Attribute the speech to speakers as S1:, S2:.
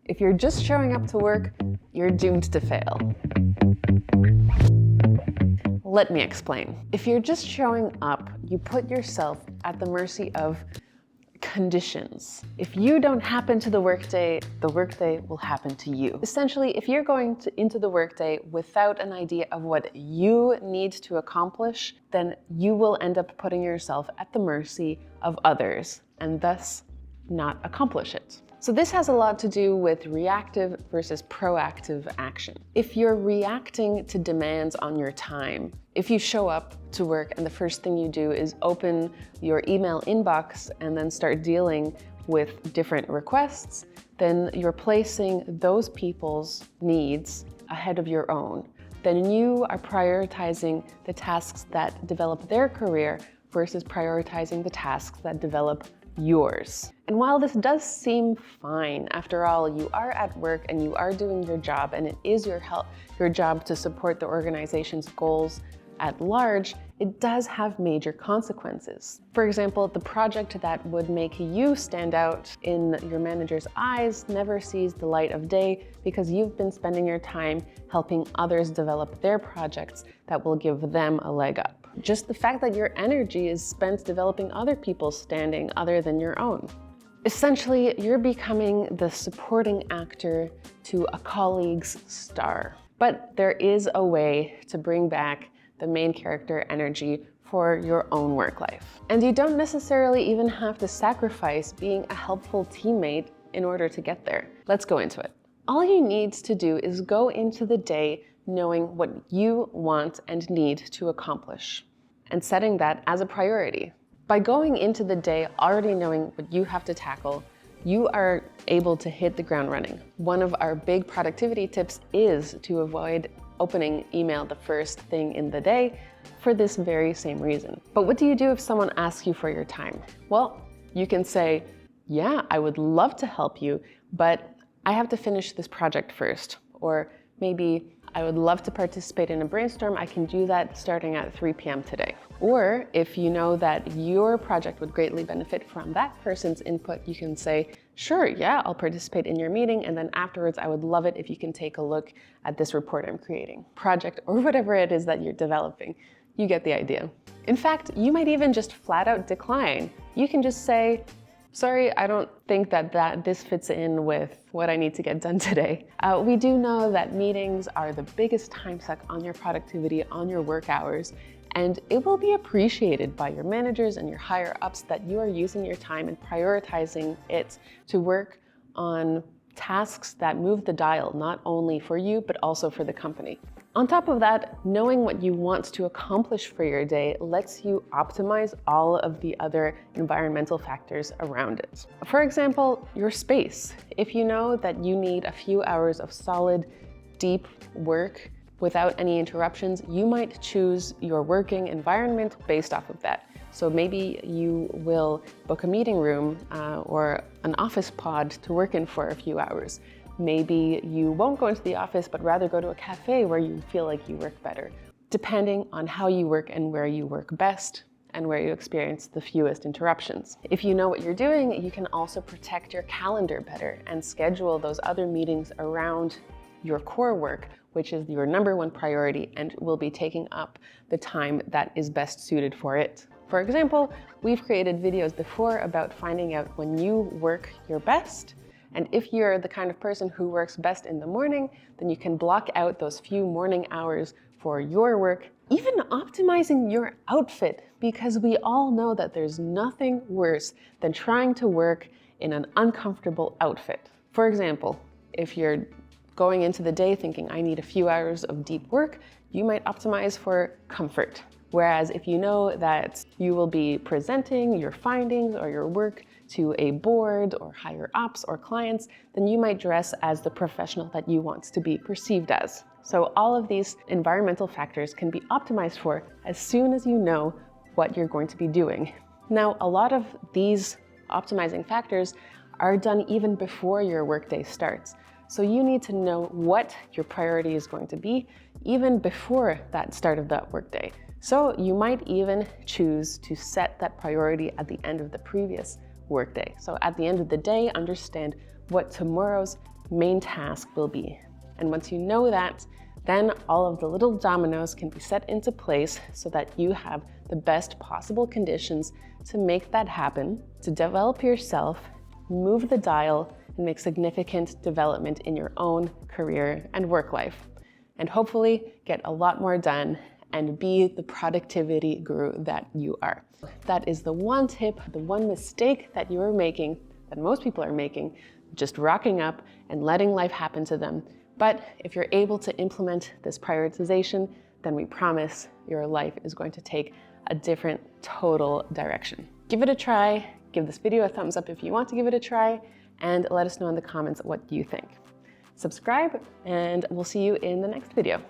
S1: If you're just showing up to work, you're doomed to fail. Let me explain. If you're just showing up, you put yourself at the mercy of conditions. If you don't happen to the workday will happen to you. Essentially, if you're going into the workday without an idea of what you need to accomplish, then you will end up putting yourself at the mercy of others and thus not accomplish it. So this has a lot to do with reactive versus proactive action. If you're reacting to demands on your time, if you show up to work and the first thing you do is open your email inbox and then start dealing with different requests, then you're placing those people's needs ahead of your own. Then you are prioritizing the tasks that develop their career versus prioritizing the tasks that develop yours. And while this does seem fine, after all, you are at work and you are doing your job, and it is your job to support the organization's goals at large, it does have major consequences. For example, the project that would make you stand out in your manager's eyes never sees the light of day because you've been spending your time helping others develop their projects that will give them a leg up. Just the fact that your energy is spent developing other people's standing other than your own. Essentially, you're becoming the supporting actor to a colleague's star. But there is a way to bring back the main character energy for your own work life. And you don't necessarily even have to sacrifice being a helpful teammate in order to get there. Let's go into it. All you need to do is go into the day knowing what you want and need to accomplish and setting that as a priority. By going into the day already knowing what you have to tackle, you are able to hit the ground running. One of our big productivity tips is to avoid opening email the first thing in the day for this very same reason. But what do you do if someone asks you for your time? Well, you can say, yeah, I would love to help you, but I have to finish this project first. Or maybe I would love to participate in a brainstorm. I can do that starting at 3 p.m. today. Or if you know that your project would greatly benefit from that person's input, you can say, sure, yeah, I'll participate in your meeting. And then afterwards, I would love it if you can take a look at this report I'm creating, project, or whatever it is that you're developing. You get the idea. In fact, you might even just flat out decline. You can just say, sorry, I don't think that this fits in with what I need to get done today. We do know that meetings are the biggest time suck on your productivity, on your work hours, and it will be appreciated by your managers and your higher ups that you are using your time and prioritizing it to work on tasks that move the dial, not only for you, but also for the company. On top of that, knowing what you want to accomplish for your day lets you optimize all of the other environmental factors around it. For example, your space. If you know that you need a few hours of solid, deep work without any interruptions, you might choose your working environment based off of that. So maybe you will book a meeting room or an office pod to work in for a few hours. Maybe you won't go into the office, but rather go to a cafe where you feel like you work better, depending on how you work and where you work best and where you experience the fewest interruptions. If you know what you're doing, you can also protect your calendar better and schedule those other meetings around your core work, which is your #1 priority and will be taking up the time that is best suited for it. For example, we've created videos before about finding out when you work your best. And if you're the kind of person who works best in the morning, then you can block out those few morning hours for your work, even optimizing your outfit, because we all know that there's nothing worse than trying to work in an uncomfortable outfit. For example, if you're going into the day thinking, I need a few hours of deep work, you might optimize for comfort. Whereas if you know that you will be presenting your findings or your work to a board or higher ups or clients, then you might dress as the professional that you want to be perceived as. So all of these environmental factors can be optimized for as soon as you know what you're going to be doing. Now, a lot of these optimizing factors are done even before your workday starts. So you need to know what your priority is going to be even before that start of that workday. So you might even choose to set that priority at the end of the previous workday. So at the end of the day, understand what tomorrow's main task will be. And once you know that, then all of the little dominoes can be set into place so that you have the best possible conditions to make that happen, to develop yourself, move the dial, and make significant development in your own career and work life. And hopefully get a lot more done and be the productivity guru that you are. That is the one tip, the one mistake that you are making, that most people are making, just rocking up and letting life happen to them. But if you're able to implement this prioritization, then we promise your life is going to take a different total direction. Give it a try. Give this video a thumbs up if you want to give it a try, and let us know in the comments what you think. Subscribe, and we'll see you in the next video.